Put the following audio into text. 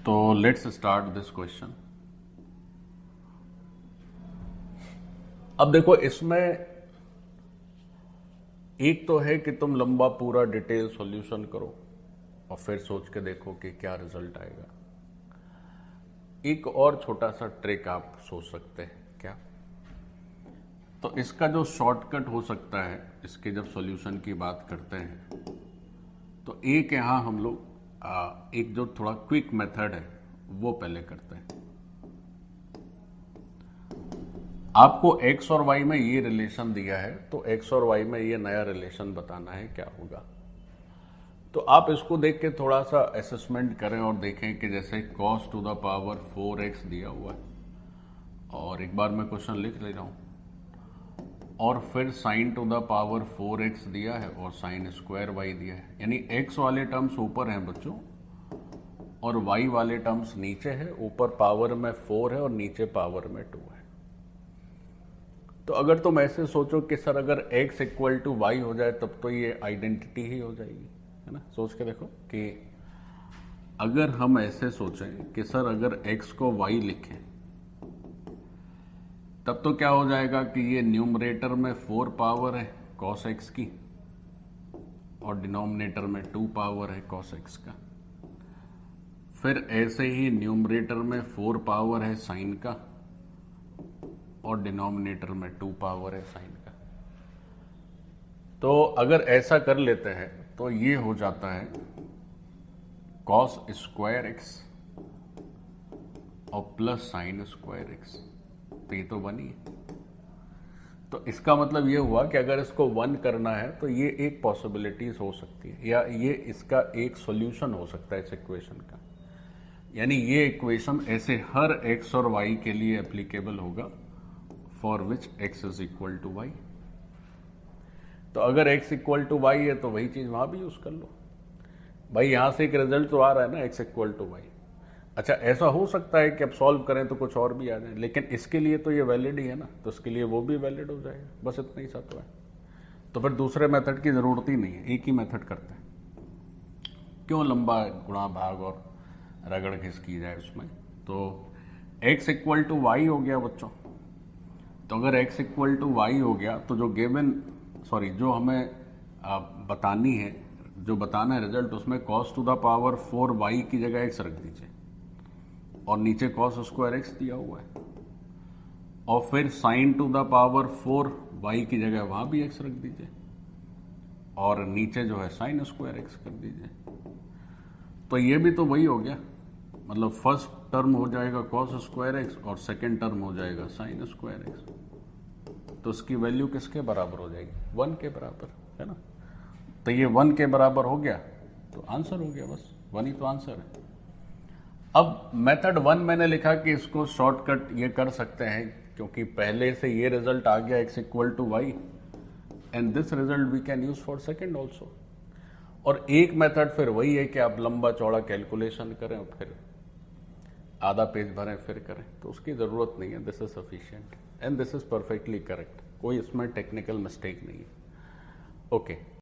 तो let's start this question. अब देखो, इसमें एक तो है कि तुम लंबा पूरा डिटेल सॉल्यूशन करो और फिर सोच के देखो कि क्या रिजल्ट आएगा। एक और छोटा सा ट्रिक आप सोच सकते हैं। क्या? तो इसका जो शॉर्टकट हो सकता है, इसके जब सॉल्यूशन की बात करते हैं तो एक यहां हम लोग एक जो थोड़ा क्विक मेथड है वो पहले करते हैं। आपको x और y में ये रिलेशन दिया है, तो x और y में ये नया रिलेशन बताना है क्या होगा। तो आप इसको देख के थोड़ा सा असेसमेंट करें और देखें कि जैसे cos to the power 4x दिया हुआ है, और एक बार मैं क्वेश्चन लिख ले रहा हूं, और फिर sin to the power 4x दिया है और sin स्क्वायर y दिया है, यानी x वाले टर्म्स ऊपर हैं बच्चों और y वाले टर्म्स नीचे है। ऊपर पावर में 4 है और नीचे पावर में 2 है। तो अगर तुम ऐसे सोचो कि सर अगर x इक्वल टू वाई हो जाए तब तो ये आइडेंटिटी ही हो जाएगी, है ना। सोच के देखो कि अगर हम ऐसे सोचें कि सर अगर x को y लिखें तब तो क्या हो जाएगा कि ये न्यूमरेटर में 4 पावर है cos x की और डिनोमिनेटर में 2 पावर है cos x का। फिर ऐसे ही न्यूमरेटर में 4 पावर है साइन का और डिनोमिनेटर में 2 पावर है साइन का। तो अगर ऐसा कर लेते हैं तो ये हो जाता है cos स्क्वायर एक्स और प्लस साइन स्क्वायर एक्स। तो ये तो 1 ही है। तो इसका मतलब ये हुआ कि अगर इसको 1 करना है तो ये एक पॉसिबिलिटीज हो सकती है, या ये इसका एक सॉल्यूशन हो सकता है इस इक्वेशन का। यानी ये इक्वेशन ऐसे हर x और y के लिए एप्लीकेबल होगा for which x is equal to y. तो अगर x इक्वल टू वाई है तो वही चीज वहां भी यूज कर लो। भाई यहां से एक रिजल्ट तो आ रहा है ना, x इक्वल टू वाई। अच्छा, ऐसा हो सकता है कि अब सॉल्व करें तो कुछ और भी आ जाए, लेकिन इसके लिए तो ये वैलिड ही है ना, तो इसके लिए वो भी वैलिड हो जाएगा। बस इतना ही सा तो है। तो फिर दूसरे मेथड की जरूरत ही नहीं है, एक ही मेथड करते हैं। क्यों लंबा गुणा भाग और रगड़ घिस की जाए उसमें। तो x इक्वल टू वाई हो गया बच्चों। तो अगर x इक्वल टू वाई हो गया तो जो हमें बतानी है, जो बताना है रिजल्ट, उसमें cos to the power 4 y की जगह x रख दीजिए और नीचे cos स्क्वायर x दिया हुआ है, और फिर sin to the power 4 y की जगह वहां भी x रख दीजिए और नीचे जो है sin स्क्वायर x कर दीजिए। तो ये भी तो वही हो गया, मतलब फर्स्ट टर्म हो जाएगा cos स्क्वायर एक्स और सेकेंड टर्म हो जाएगा sin स्क्वायर एक्स। तो इसकी वैल्यू किसके बराबर हो जाएगी? 1 के बराबर, है ना। तो ये 1 के बराबर हो गया तो आंसर हो गया, बस 1 ही तो आंसर है। अब मेथड 1 मैंने लिखा कि इसको शॉर्टकट ये कर सकते हैं क्योंकि पहले से ये रिजल्ट आ गया x equal to y, and this result we can use for second also. और एक मेथड फिर वही है कि आप लंबा चौड़ा कैलकुलेशन करें और फिर आधा पेज भरें फिर करें, तो उसकी जरूरत नहीं है। This is sufficient and this is perfectly correct, कोई इसमें टेक्निकल मिस्टेक नहीं है। ओके।